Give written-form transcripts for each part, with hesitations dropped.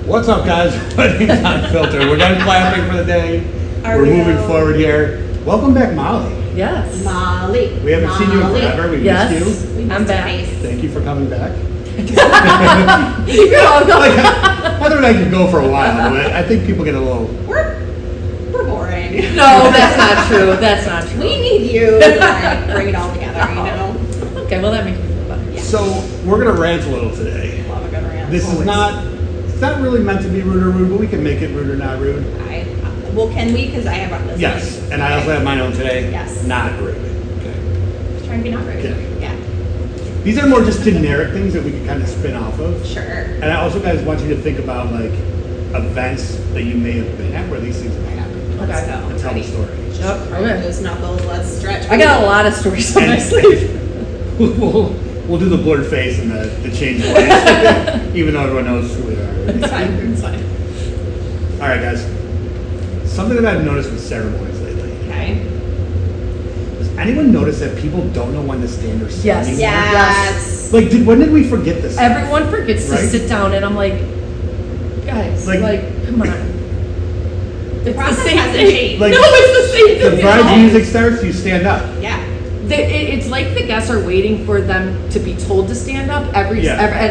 What's up, guys? Weddings Unfiltered. We're done clapping for the day. We're moving forward here. Welcome back, Molly. Yes. Molly. We haven't seen you in forever. We missed you. I'm back. Thank you for coming back. You're welcome. Heather and I could go for a while, but I think people get a little... We're boring. No, that's not true. That's not true. We need you to like, bring it all together, you know? Okay, well that makes me feel better. Yeah. So, we're going to rant a little today. Love a good rant. This is not... It's not really meant to be rude or rude, but we can make it rude or not rude. Well, can we? Because I have our list. Yes, and I also have mine on today. Yes. Not rude. Okay. Just trying to be not rude. Okay. Yeah. These are more just generic things that we can kind of spin off of. Sure. And I also, guys, want you to think about, like, events that you may have been at where these things have happened. Let's go. And tell the story. Yep. Okay. Those knuckles. Let's stretch. I got a lot of stories on my sleeve. We'll do the blurred face and the change voice, even though everyone knows who we are. It's fine. It's fine. All right, guys. Something that I've noticed with ceremonies lately. Okay. Does anyone notice that people don't know when to stand or sit Yes. anymore? Yes. Like, when did we forget this? Everyone forgets to Right? sit down, and I'm like, guys, like come on. The It's process the same hasn't thing. changed. Like, No, it's the same The thing. bride's music starts, you stand up. Yeah. It's like the guests are waiting for them to be told to stand up. At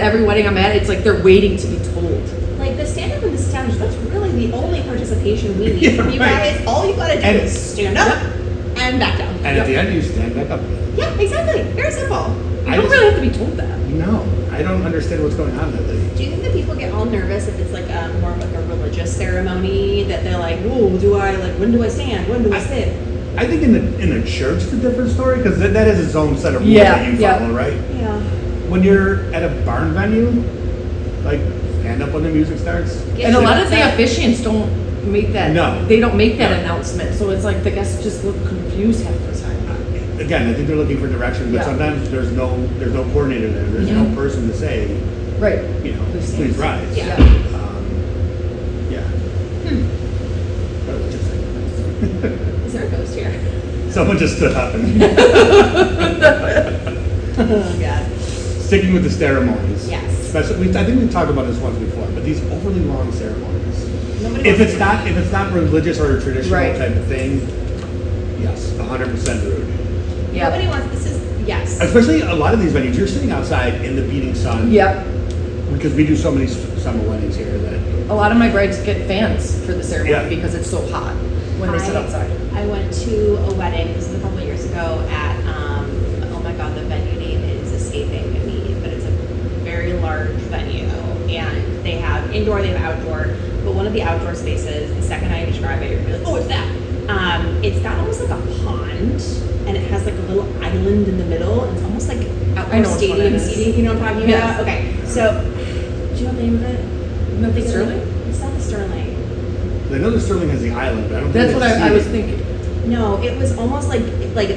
every wedding I'm at, it's like they're waiting to be told. Like the stand up and the stand, that's really the only participation we need Yeah, from you right. guys. All you gotta do And- is stand up and back down. And at the end, you stand back up. Yeah, exactly. Very simple. You don't really have to be told that. No, I don't understand what's going on lately. Do you think that people get all nervous if it's like a more of like a religious ceremony that they're like, "Whoa, when do I stand? When do I sit?" I think in the church it's a different story because that is its own set of rules Yeah, that you yeah. follow, right? Yeah. When you're at a barn venue, like stand up when the music starts. And a lot of the officiants don't make that. No. They don't make that No. announcement, so it's like the guests just look confused half the time. Again, I think they're looking for direction, but Yeah. sometimes there's no coordinator there. There's no person to say, Right. you know, Who stands? please rise. Yeah. Yeah. That was interesting. Is there a ghost here? Someone just stood up and Oh God. sticking with the ceremonies. Yes. Especially, I think we've talked about this once before, but these overly long ceremonies. Nobody If wants it's to- not religious or a traditional Right. type of thing, yes, 100% rude. Yeah. Nobody wants. This is yes. Especially a lot of these venues, you're sitting outside in the beating sun. Yep. Because we do so many summer weddings here that. A lot of my brides get fans for the ceremony Yeah. because it's so hot when they sit outside. I went to a wedding, this was a couple of years ago at, oh my God, the venue name is escaping me, but it's a very large venue. And they have indoor, they have outdoor, but one of the outdoor spaces, the second I describe it, you're like, oh, it's that. It's got almost like a pond, and it has like a little island in the middle, and it's almost like I outdoor know which one stadium it is. seating, you know what I'm talking Yes. about? Okay, so, do you know the name of it? No, the Sterling? It's not the Sterling. I know the Sterling has the island, but I don't That's think what it's I was seated. thinking. No, it was almost like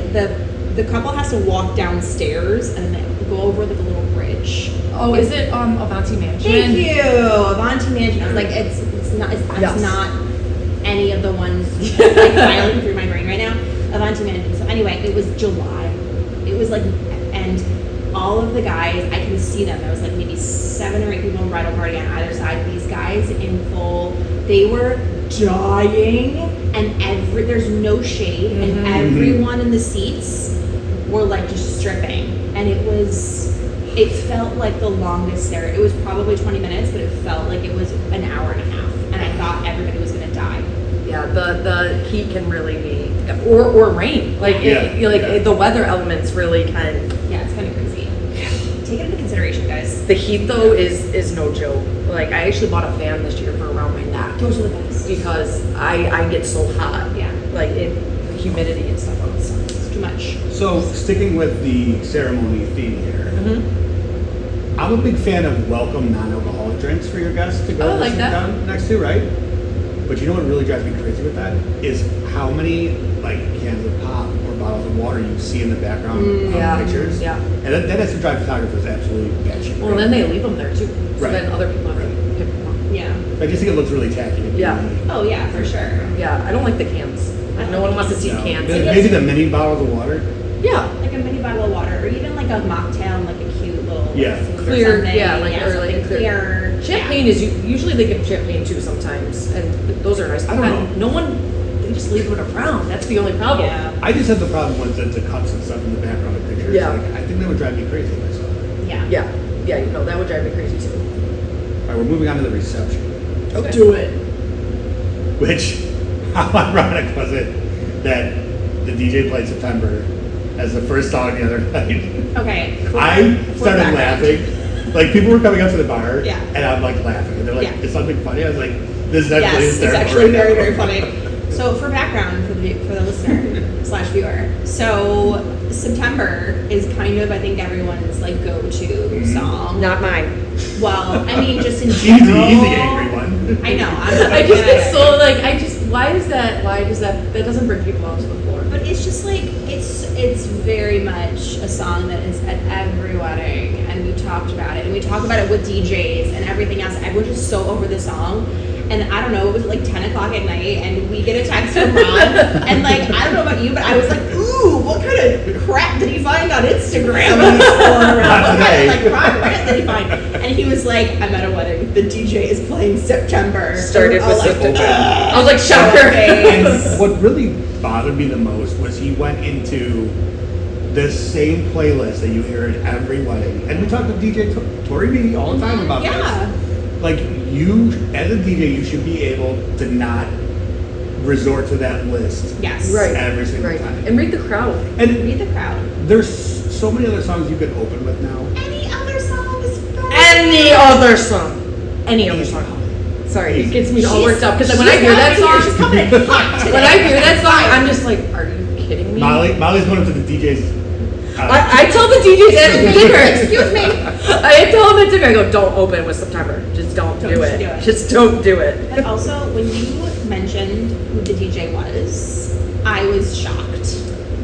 the couple has to walk downstairs and then they go over like a little bridge. Oh, is it Avanti Mansion? Thank you, Avanti Mansion. I was like, it's Yes. not any of the ones like filing through my brain right now. Avanti Mansion. So anyway, it was July. It was like, and all of the guys, I can see them. There was like maybe 7 or 8 people in bridal party on either side. These guys in full, they were dying, and there's no shade, and everyone in the seats were like just stripping, and it felt like the longest there. It was probably 20 minutes, but it felt like it was an hour and a half, and I thought everybody was gonna die. Yeah, the heat can really be, or rain. Like the weather elements really can. Yeah, it's kind of crazy. Take it into consideration, guys. The heat though is no joke. Like I actually bought a fan this year for around my neck. Those are the best. Because I get so hot. Yeah. Like the humidity and stuff on the sun. It's too much. So, sticking with the ceremony theme here, I'm a big fan of welcome non-alcoholic drinks for your guests to go like sit that. down next to, right? But you know what really drives me crazy with that is how many like cans of pop or bottles of water you see in the background of pictures. Yeah. And that has to drive photographers absolutely batshit. Well, then they leave them there too. So Right. then other people have to pick them up. Yeah. I just think it looks really tacky. to me. Yeah. Oh yeah, for sure. Yeah, I don't like the cans. Like no one wants to see No. cans. Maybe the mini bottles of water. Yeah. Like a mini bottle of water, or even like a mocktail and like a cute little Yeah. food Clear, or something. yeah, like or like something a clear. Champagne is usually they give champagne too sometimes, and those are nice. I don't know. No one, they just leave it around. That's the only problem. Yeah. I just have the problem with the cuts and stuff in the background of pictures. Yeah. Like, I think that would drive me crazy if I saw that. Yeah. Yeah, that would drive me crazy too. All right, we're moving on to the reception. Okay. Do it. Which, how ironic was it that the DJ played September as the first song the other night? Okay. I started laughing. Like, people were coming up to the bar, Yeah. and I'm like laughing. And they're like, Yeah. "Is something funny?" I was like, "This is actually Yes, it's hysterical actually right very, now." very funny. So for background for the listener / viewer, so September is kind of I think everyone's like go-to song. Not mine. Well, I mean just in Easy, general. angry one. I know. I'm I just get so like why does that doesn't bring people out to the floor? But it's just like it's very much a song that is at every wedding, and we talked about it, and we talk about it with DJs and everything else. Everyone's just so over the song. And I don't know, it was like 10 o'clock at night, and we get a text from Ron, and like, I don't know about you, but I was like, ooh, what kind of crap did he find on Instagram? What kind of like rock rant did he find? And he was like, I'm at a wedding, the DJ is playing September. Started with September. I was like, And shocker. what really bothered me the most was he went into this same playlist that you hear at every wedding. And we talk to DJ Tori B all the time about Yeah. this. Like, you, as a DJ, you should be able to not resort to that list Yes. Right. every single Right. time. And read the crowd. And Read the crowd. there's so many other songs you could open with now. Any other song is better. Any other song. Sorry, it gets me all worked up because when I hear that She's coming in song, hot today. when I hear that song, I'm just like, are you kidding me? Molly's going up to the DJ's. I tell the DJs at dinner. Excuse me. I tell them at dinner. I go, don't open with September. Just don't do do it. it. Just don't do it. But also, when you mentioned who the DJ was, I was shocked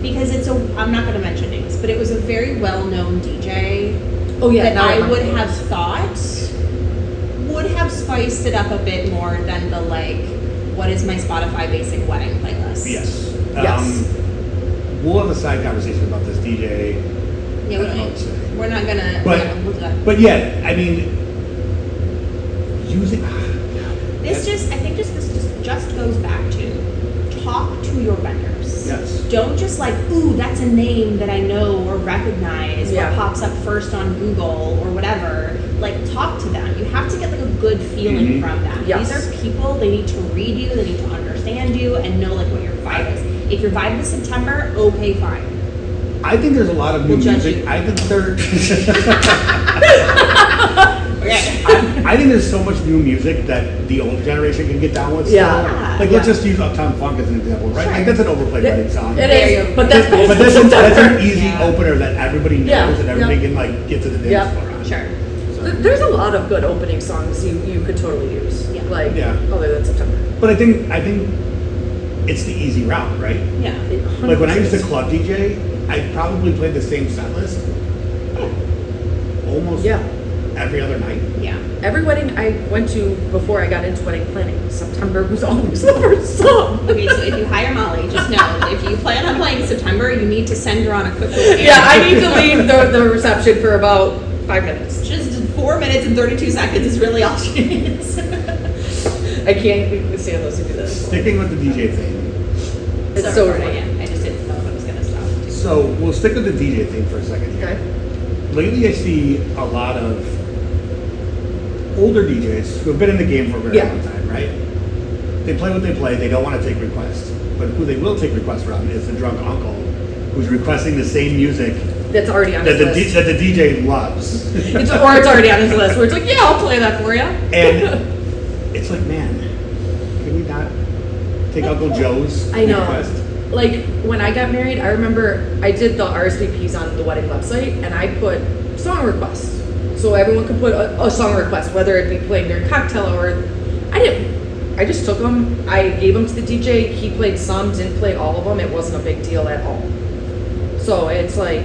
because I'm not going to mention names, but it was a very well-known DJ. Oh yeah, that now I would remember. have thought would have spiced it up a bit more than the like, what is my Spotify basic wedding playlist? Yes. Yes. We'll have a side conversation about this DJ. Yeah, we're not gonna. But- yeah, we'll do that. But yeah, I mean, using. This just goes back to talk to your vendors. Yes. Don't just like, ooh, that's a name that I know or recognize Yeah. or pops up first on Google or whatever. Like, talk to them. You have to get like a good feeling Mhm. from them. Yes. These are people, they need to read you, they need to understand you and know like what your vibe is. If your vibe is September, okay, fine. I think there's a lot of new We'll judge music. you. I think there. Okay. I think there's so much new music that the older generation can get down with. Yeah. Still. Like, let's just use Uptown Funk as an example, right? Sure. Like, that's an overplayed wedding song. It There is, you but go. that's But that's an easy Yeah. opener that everybody knows Yeah. and everybody Yeah. can like get to the dance Yeah. floor on. Sure. So. There's a lot of good opening songs you could totally use. Yeah. Like Yeah. other than September. But I think it's the easy route, right? Yeah. Like when I used to club DJ, I probably played the same set list almost Yeah. every other night. Yeah. Every wedding I went to before I got into wedding planning, September was always the first song. Okay, so if you hire Molly, just know if you plan on playing September, you need to send her on a quick little errand. Yeah, I need to leave the reception for about 5 minutes. Just 4 minutes and 32 seconds is really all she needs. I can't stand those who do this. Sticking with the DJ thing. It's so recording annoying. it. I just didn't know if I was going to stop. So we'll stick with the DJ thing for a second here. Okay. Lately I see a lot of older DJs who have been in the game for a very Yeah. long time, right? They play what they play, they don't want to take requests. But who they will take requests from is the drunk uncle who's requesting the same music That's already on that his list. that the DJ loves. It's already on his list. Where it's like, yeah, I'll play that for you. And it's like, man, can we not take Uncle Joe's I know. request? Like when I got married, I remember I did the RSVPs on the wedding website, and I put song requests, so everyone could put a song request, whether it be playing their cocktail or I just took them. I gave them to the DJ. He played some, didn't play all of them. It wasn't a big deal at all. So it's like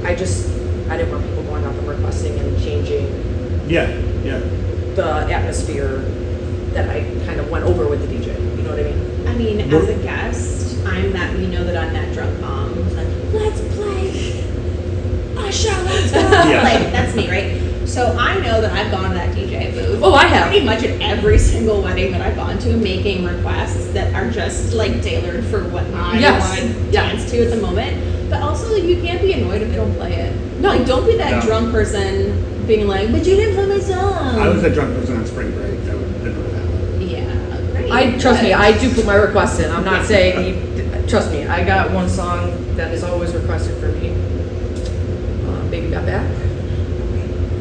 I didn't want people going up and requesting and changing Yeah, yeah. the atmosphere that I kind of went over with the DJ. You know what I mean? I mean, as a guest, I'm that, I'm that drunk mom who's like, let's play Usher, let's go. Yeah. Like, that's me, right? So I know that I've gone to that DJ booth. Oh, I have. Pretty much at every single wedding that I've gone to, making requests that are just like tailored for what I Yes. want to Yeah. dance to at the moment. But also, you can't be annoyed if they don't play it. No. Like, don't be that No. drunk person being like, "But you didn't play my song." I was a drunk person on spring break. That would never happen. Yeah, great. Trust me, Good. I do put my requests in. I'm not saying trust me, I got one song that is always requested for me. Baby Got Back.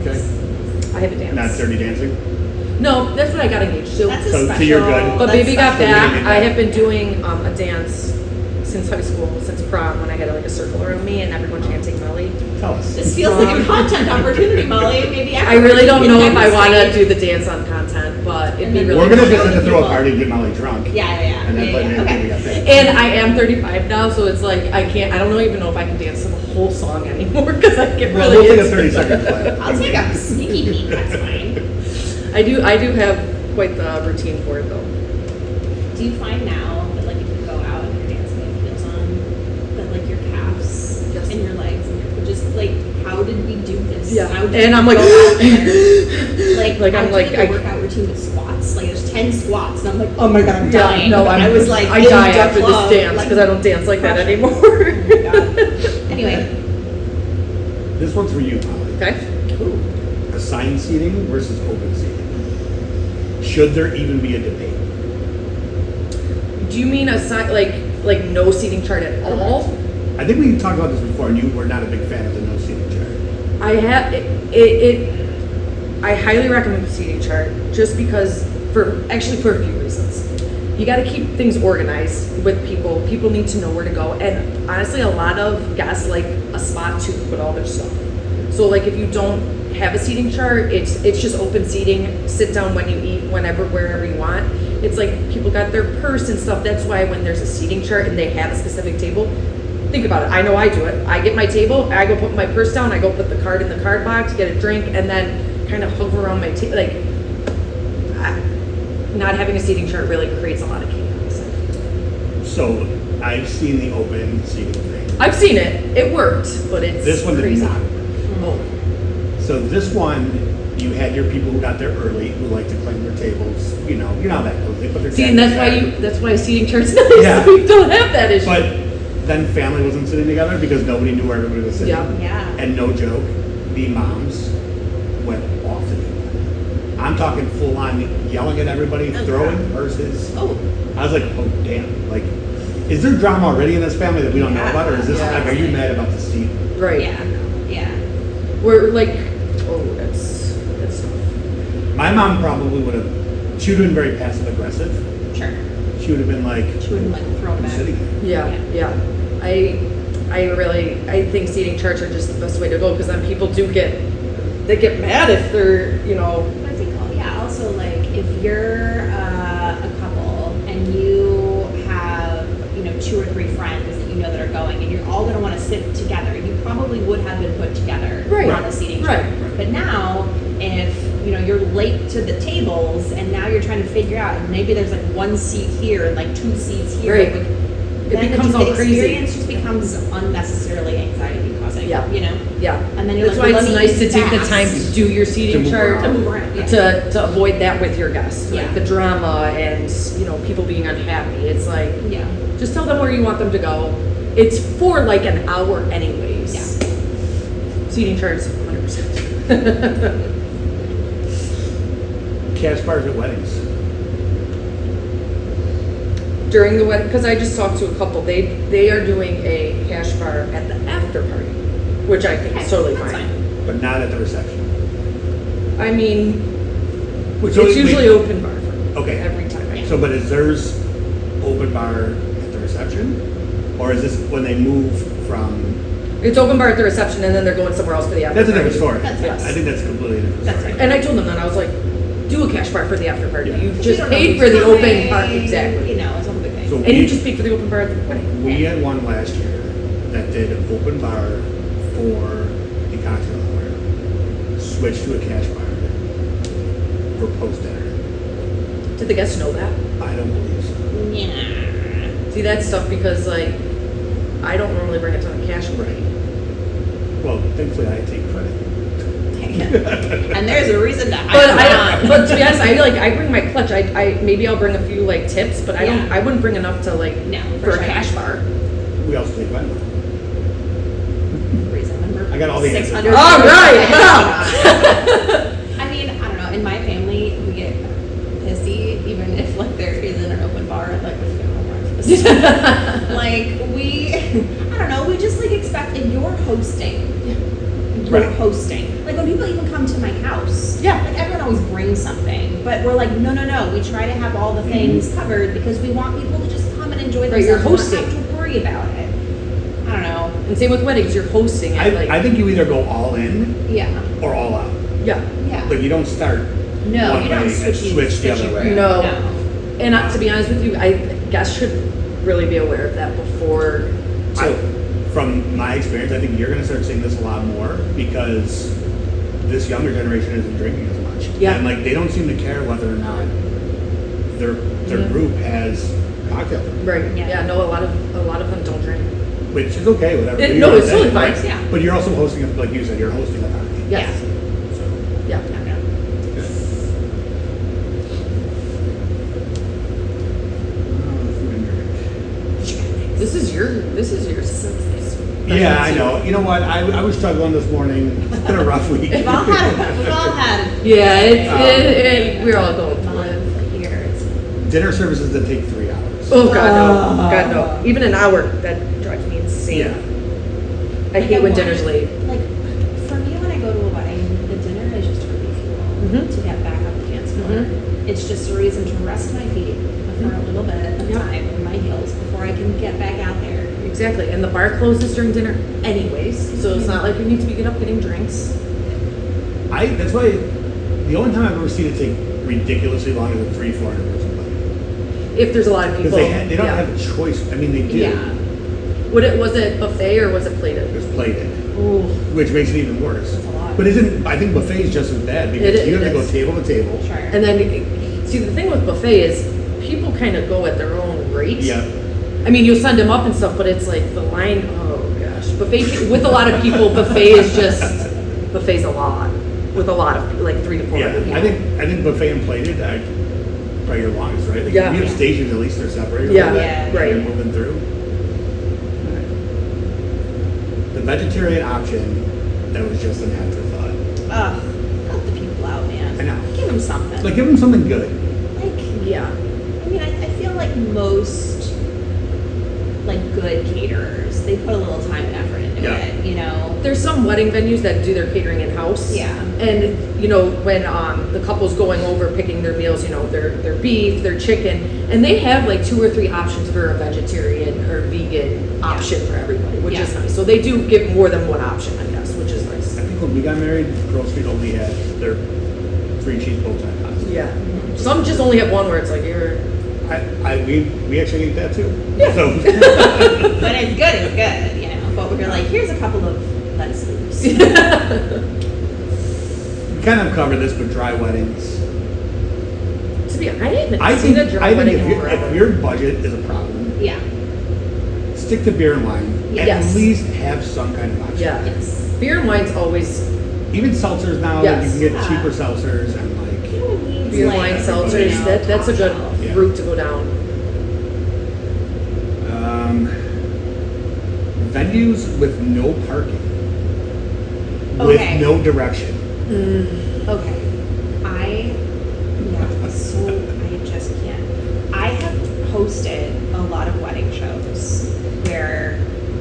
Okay. I have a dance. Not Dirty Dancing. No, that's what I got engaged to. That's a So special. you're good. But that's Baby Got special. Back, I have been doing a dance since high school, since prom, when I had like a circle around me and everyone chanting Molly. Tell us. This feels like a content opportunity, Molly. Maybe I really don't know if I want to do. do the dance on content, but it'd be And then really We're gonna fun. just have to throw a People. party and get Molly drunk. Yeah. And then play Okay. Baby Got Back. And I am 35 now, so it's like I don't even know if I can dance to the whole song anymore because I get Well, really we'll take a into 30-second play. I'll take a sneaky peek. That's fine. I do have quite the routine for it though. Do you find now that like if you go out and you're dancing with heels on, that like your calves Yes. and your legs and your just like how did we do this? Yeah. How did And we I'm like, go out there? like I'm I like, did I- a workout routine with squats. Like there's 10 squats and I'm like, oh my god, I'm Yeah, dying. no, I was like, I in die the after club, this dance like, because I don't dance like that crushing. anymore. Oh my god. Anyway, This one's for you, Molly. Okay. Assigned seating versus open seating. Should there even be a debate? Do you mean like no seating chart at all? I think we talked about this before, and you were not a big fan of the no seating chart. I have it. I highly recommend the seating chart just because for a few reasons. You got to keep things organized with people. People need to know where to go, and honestly, a lot of guests like a spot to put all their stuff. So like if you don't have a seating chart, it's just open seating. Sit down when you eat, whenever, wherever you want. It's like people got their purse and stuff. That's why when there's a seating chart and they have a specific table, think about it. I know I do it. I get my table, I go put my purse down, I go put the card in the card box, get a drink, and then kind of hover around my table. Like, not having a seating chart really creates a lot of chaos. So I've seen the open seating thing. I've seen it. It worked, but it's This one did crazy. not. Oh, So this one, you had your people who got there early, who like to claim their tables. You know how that goes. They put their see, and tables that's why there. that's why a seating chart's nice. Yeah. We don't have that issue. But then family wasn't sitting together because nobody knew where everybody was sitting. Yeah. yeah. And no joke, the moms went off the table. I'm talking full on yelling at everybody, Oh, throwing God. purses. Oh, I was like, oh damn! Like, is there drama already in this family that we don't know Yeah. about, or is this Yeah. like, are you mad about the seat? right. yeah. We're like, oh, that's tough. My mom probably would have. She would have been very passive aggressive. Sure. She would have been like, She wouldn't like throw it I'm back. sitting here. Yeah. I think seating charts are just the best way to go because then people get mad if they're, I think, also like if you're a couple and you have, 2 or 3 friends that you know that are going and you're all going to want to sit together, you probably would have been put together Right. on the seating chart. Right. But now, if, you're late to the tables and now you're trying to figure out, and maybe there's like 1 seat here and like 2 seats here. Right. Like, It then becomes the all crazy. experience just becomes unnecessarily anxiety causing. Yeah. Yeah. And then you're That's like, why well, it's let me nice to take the fast. time to do your seating To move chart around. To move around. Yeah. to avoid that with your guests, Yeah. like the drama and people being unhappy. It's like Yeah. just tell them where you want them to go. It's for like an hour anyways. Yeah. Seating charts, 100%. Cash bars at weddings. During the wedding, because I just talked to a couple, they are doing a cash bar at the after party, which I think is totally That's fine. But not at the reception. I mean, Which it's usually open bar for Okay. every time. So, but is theirs open bar at the reception, or is this when they move from? It's open bar at the reception, and then they're going somewhere else for the after That's a party. different story. That's yes. I think that's a completely different That's story. right. And I told them that I was like, do a cash bar for the after party. Yeah. You You just don't know paid who's for the open coming, part, exactly. it's a whole big thing. So And we, you just paid for the open bar at the wedding. we had one last year that did open bar for the cocktail hour, switched to a cash bar for post dinner. Did the guests know that? I don't believe so. Yeah. See, that's stuff because like I don't normally bring a ton of cash with me. Well, thankfully I take credit. and there's a reason to hide But to be honest, I bring my clutch. I maybe I'll bring a few like tips, but I wouldn't bring enough to like for a cash bar. We also take Venmo. I got all the answers. 600. All right. I mean, I don't know. In my family, we get pissy even if like there isn't an open bar at like a funeral breakfast. Like I don't know. We just like expect if you're hosting. You're hosting. Like when people even come to my house, like everyone always brings something, but we're like, no. We try to have all the things covered because we want people to just come and enjoy themselves. You're hosting. Not have to worry about it. I don't know. And same with weddings, you're hosting it. I think you either go all in, or all out. Yeah. Like you don't start No, one you way don't and switch the other way. No. And to be honest with you, I guess should really be aware of that before. From my experience, I think you're going to start seeing this a lot more because this younger generation isn't drinking as much. Yeah. And like they don't seem to care whether or not their group has cocktails. Right. Yeah. No, a lot of them don't drink. Which is okay, whatever. No, it's totally fine. Yeah. But you're also hosting, like you said, you're hosting a party. Yes. So, Yeah. good. Food and drink. This is your Yeah, I know. You know what? I was struggling this morning. It's been a rough week. We've all had. Yeah, we're all going through it. Years. Dinner services that take 3 hours. Oh God no! Even an hour that drives me insane. Yeah. I hate when dinner's late. Like for me, when I go to a wedding, the dinner is just a refuel to get back on the dance floor. It's just a reason to rest my feet for a little bit of time in my heels before I can get back out there. Exactly, and the bar closes during dinner anyways, so it's not like we need to be getting up getting drinks. That's why the only time I've ever seen it take ridiculously long is a 300-400 person wedding. If there's a lot of people, Because they don't have a choice. I mean, they do. Yeah. Was it buffet or was it plated? It was plated, Ooh. which makes it even worse. That's a lot. But I think buffet is just as bad because you have to go table to table. Sure. And then, see, the thing with buffet is people kind of go at their own rate. Yeah. I mean, you'll send them up and stuff, but it's like the line, oh gosh. Buffet, with a lot of people, buffet's a lot. With a lot of, like 300 to 400 people. I think buffet and plated are probably your longest, right? Like Yeah. if you have stations, at least they're separated. Yeah. A little bit, Yeah. and Right. You're moving through. The vegetarian option, that was just an afterthought. Ugh, help the people out, man. I know. Give them something. Like give them something good. Yeah. I mean, I feel like most like good caterers, they put a little time and effort into it, you know. There's some wedding venues that do their catering in-house. Yeah. And, you know, when the couple's going over picking their meals, you know, their beef, their chicken, and they have like 2 or 3 options for a vegetarian or vegan option for everybody, which is nice. So they do give more than one option, I guess, which is nice. I think when we got married, Grove Street only had their 3 cheese bow tie pasta. Yeah. Some just only have one where it's like you're... We actually ate that too. Yeah. So. But it's good, you know. But we're like, here's a couple of lettuce leaves. We kind of covered this, but dry weddings. To be honest, I haven't seen a dry wedding in forever. If your budget is a problem, stick to beer and wine. Yes. At least have some kind of option. Yeah. Yes. Beer and wine's always... Even seltzers now, Yes. you can get cheaper seltzers and like. Beer, wine, seltzers, that's a good route to go down. Venues with no parking. Okay. With no direction. Okay. So I just can't. I have hosted a lot of wedding shows where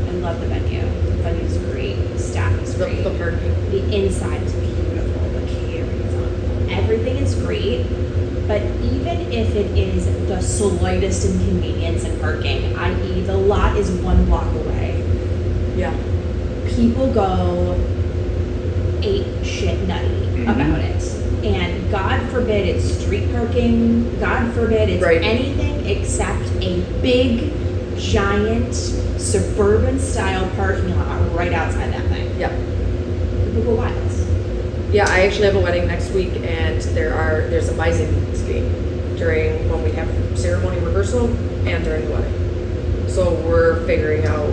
I love the venue. The venue's great. The staff is great. The parking. The inside is beautiful. The catering is on. Everything is great. But even if it is the slightest inconvenience in parking, i.e. the lot is 1 block away, Yeah. people go ape shit nutty about it. And God forbid it's street parking, God forbid it's anything except a big, giant, suburban style parking lot right outside that thing. Yeah. People go wild. Yeah, I actually have a wedding next week, and there's a Byzantine game during when we have ceremony rehearsal and during the wedding. So we're figuring out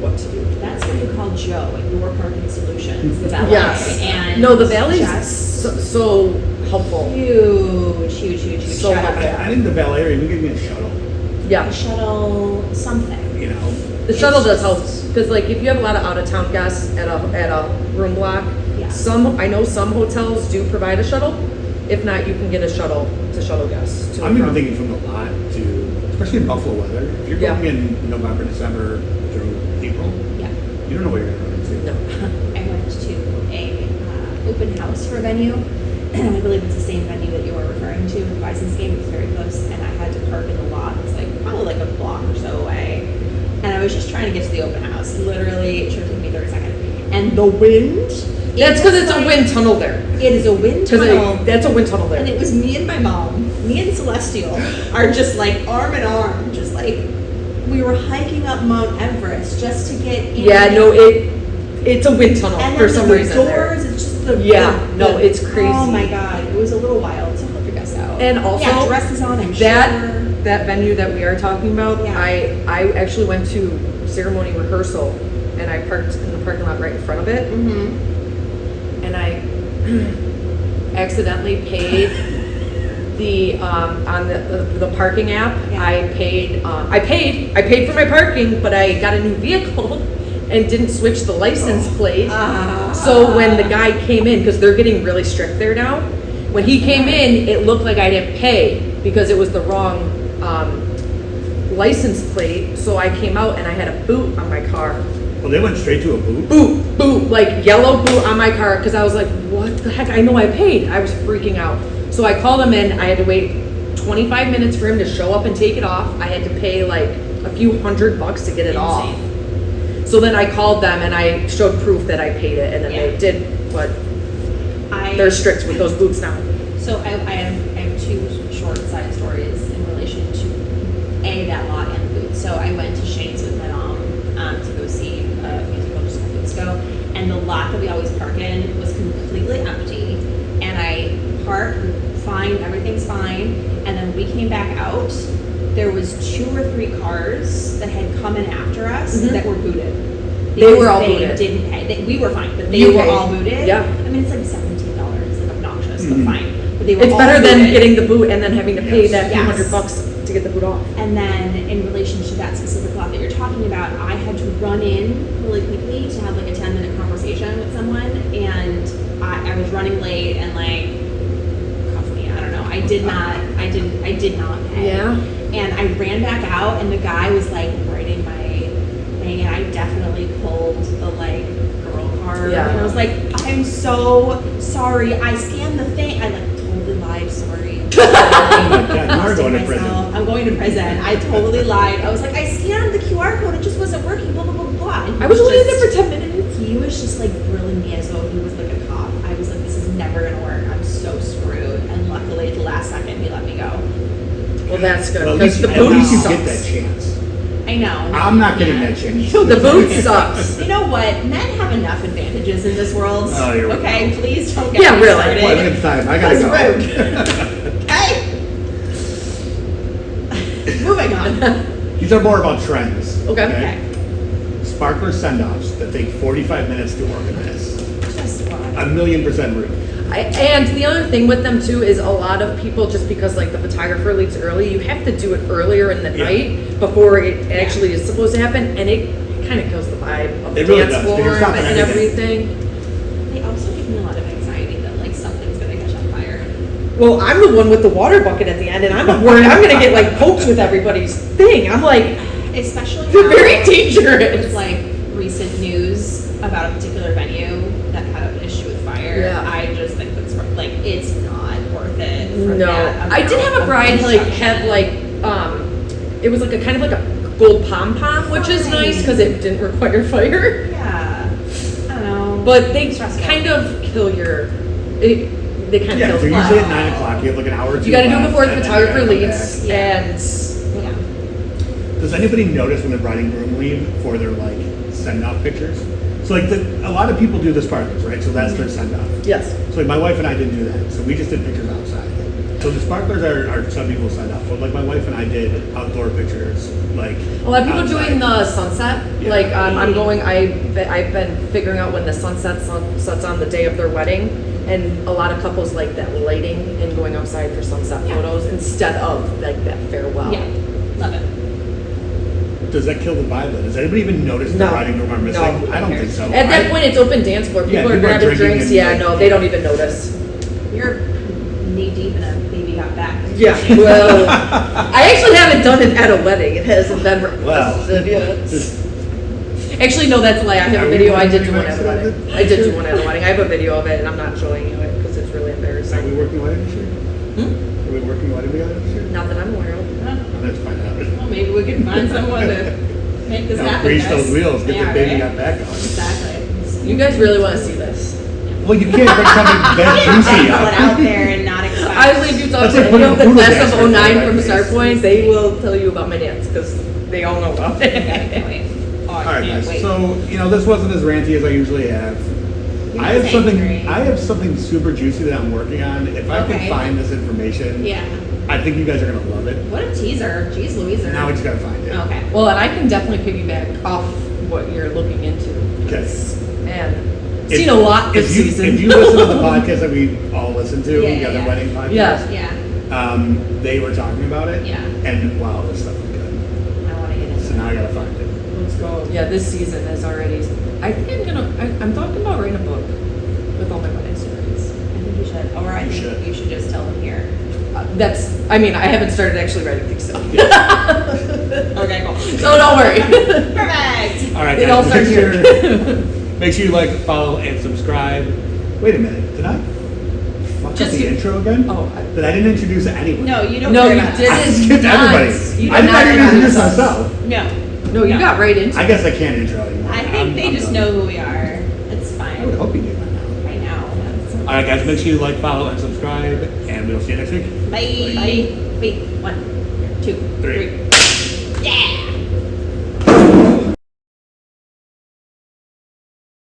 what to do. That's what you call Joe at your parking solutions, the valet. Yes. And No, the valet just is so helpful. huge. So Shout out helpful. I think the valet even gave me a shuttle. Yeah. a shuttle something. You know, The shuttle does help because, like, if you have a lot of out-of-town guests at a room block, Yeah. I know some hotels do provide a shuttle. If not, you can get a shuttle to shuttle guests. To I'm and even from. thinking from the lot to, especially in Buffalo weather. If you're Yeah. going in November, December through April, Yeah. you don't know what you're going to run into. No. I went to a open house for a venue, and I believe it's the same venue that you were referring to with the Bison's game. It was very close, and I had to park in the lot. It's like probably like a block or so away, and I was just trying to get to the open house. Literally, it should have taken me 30 seconds. And the wind. That's because it's a wind tunnel there. It is a wind tunnel. That's a wind tunnel there. And it was me and my mom, me and Celestial, are just like arm in arm, just like we were hiking up Mount Everest just to get in. Yeah, no, it's a wind tunnel And for then some the reason. doors, There. it's just the Yeah, no, it's crazy. Oh my god, it was a little wild. So help your guests out. And also, yeah, dresses on. I'm that sure. that venue that we are talking about, Yeah. I actually went to ceremony rehearsal, and I parked in the parking lot right in front of it, Mm-hmm. and I accidentally paid the on the parking app. Yeah. I paid for my parking, but I got a new vehicle and didn't switch the license plate. So when the guy came in, because they're getting really strict there now, when he came in, it looked like I didn't pay because it was the wrong license plate. So I came out and I had a boot on my car. Well, they went straight to a boot. Boot, like yellow boot on my car because I was like, what the heck? I know I paid. I was freaking out. So I called him in. I had to wait 25 minutes for him to show up and take it off. I had to pay like a few $100 to get it off. So then I called them and I showed proof that I paid it, and then they did, but they're strict with those boots now. So I have two short side stories in relation to that lot and the boots. So I went to Shane's with my mom to go see a musical just a couple weeks ago, and the lot that we always park in was completely empty. And I park fine, everything's fine, and then we came back out. There was 2 or 3 cars that had come in after us that were booted. They were all They booted. didn't pay. We were fine, but they You were paid. all booted. Yeah. I mean, it's like $17. It's like obnoxious, but fine. But they were It's all better than booted. getting the boot and then having to pay Yes. that few Yes. $100 to get the boot off. And then in relation to that specific lot that you're talking about, I had to run in really quickly to have like a 10-minute conversation with someone, and I was running late and like, cuff me, I don't know. I did not pay. Yeah. And I ran back out, and the guy was like writing my thing, and I definitely pulled the like girl card. Yeah. And I was like, I'm so sorry. I scanned the thing. I like totally lied. Sorry. Oh my God, you are going to prison. I'm going to prison. I totally lied. I was like, I scanned the QR code. It just wasn't working. Blah blah blah blah. And he I was only in just- there for 10 minutes. He was just like grilling me as though he was like a cop. I was like, this is never gonna work. I'm so screwed. And luckily, at the last second, he let me go. Well, that's good Well, at because least, the at boot least you sucks. get that chance. I know. I'm not getting Yeah. that chance. The boot sucks. You know what? Men have enough advantages in this world. Oh, here we okay, go. please don't get Yeah, me really. started. Boy, look at the time. I gotta That's go. rude. Okay. Moving on. These are more about trends. Okay. Sparkler send-offs that take 45 minutes to organize. Just one. 1,000,000% rude. And the other thing with them too is a lot of people, just because like the photographer leaves early, you have to do it earlier in the Yeah. night before it actually is supposed to happen, and it kind of kills the vibe of the It really dance does, floor because it's not and gonna everything. They also give me a lot of anxiety that like something's gonna catch on fire. Well, I'm the one with the water bucket at the end, and I'm worried I'm gonna get like poked with everybody's thing. I'm like, Especially they're now very with dangerous. like recent news about a particular venue that had an issue with fire. Yeah. I just think that's like it's not worth it. For No, that I did amount have a of bride like construction. have like it was like a kind of like a gold pom pom, which is nice because it didn't require fire. Yeah, I don't know. But they Stressful. kind of kill your. They kind of Yeah, kill so the usually vibe. at 9 o'clock, you have like an hour or two. You got to do it left, before the and then you photographer gotta come leaves, back. Yeah. and yeah. Does anybody notice when the bride and groom leave for their like send-off pictures? So like a lot of people do the sparklers, right? So that's their send-off. yes, So like my wife and I didn't do that. So we just did pictures outside. So the sparklers are some people sign up, but like my wife and I did outdoor pictures. Like A lot of people outside. doing the sunset. Yeah. Like I'm going. I've been figuring out when the sunset sets on the day of their wedding, and a lot of couples like that lighting and going outside for sunset photos instead of like that farewell. Yeah, love it. Does that kill the vibe? Does anybody even notice the No. bride and groom are missing? No. I don't think so. At that point, it's open dance floor. People Yeah, are people are grabbing drinking drinks. and, Yeah, like- no, they don't even notice. You're knee deep in a baby got back. Yeah, well, I actually haven't done it at a wedding. It hasn't been Well, requested yet. just- Actually, no, that's a lie. I have Are a we video. I working did do one at a on wedding. it? I did do one at a wedding. I have a video of it, and I'm not showing you it because it's really Are we embarrassing. working wedding this year? Hmm? Are we working wedding together this year? Not that I'm aware of. Let's find out. Well, maybe we can find someone to make this happen. Grease guys. those wheels, get Yeah, the baby right? got back on. Exactly. You guys really want to see this? Well, you can't bring something that juicy Pull it up. out there and not expect. Honestly, if you talk That's to like any putting of the a poodle class dance of in 09 my from face. Starpoint, they will tell you about my dance because they all know about Okay, it. can't wait. Oh, I All right, can't guys. wait. So this wasn't as ranty as I usually have. You're I have just something. angry. I have something super juicy that I'm working on. If I can Okay. find this information, Yeah. I think you guys are gonna love it. What a teaser. Jeez Louiser. Now we just gotta find it. Okay. Well, and I can definitely piggyback off what you're looking into. Okay. And If- seen a lot this if you, season. If you listen to the podcast that we all listen to, Yeah, the other yeah. wedding podcast, Yeah. Yeah. they were talking about it. Yeah. And wow, this stuff is good. I want to get into So now I gotta find it. Let's go. Yeah, this season is already. I think I'm talking about writing a book with all my wedding stories. I think you should. Or I You think should. you should just tell them here. I mean, I haven't started actually writing things down. Okay, cool. So don't worry. Perfect. All right, It guys. all starts here. Make sure you like, follow, and subscribe. Wait a minute, did I fuck up Just the you- intro again? Oh, That I didn't introduce anyone. No, you don't No, care you about didn't. that. I skipped not. everybody. You I did did not not even introduce introduce us. myself. No. No, you No. got right into I it. guess I can't intro anymore. I think they I'm just done. know who we are. It's fine. I would hope you did by now. I know. All right, guys. Make sure you like, follow, and subscribe, and we'll see you next week. Bye. Bye. Wait. 1, 2, 3. 3.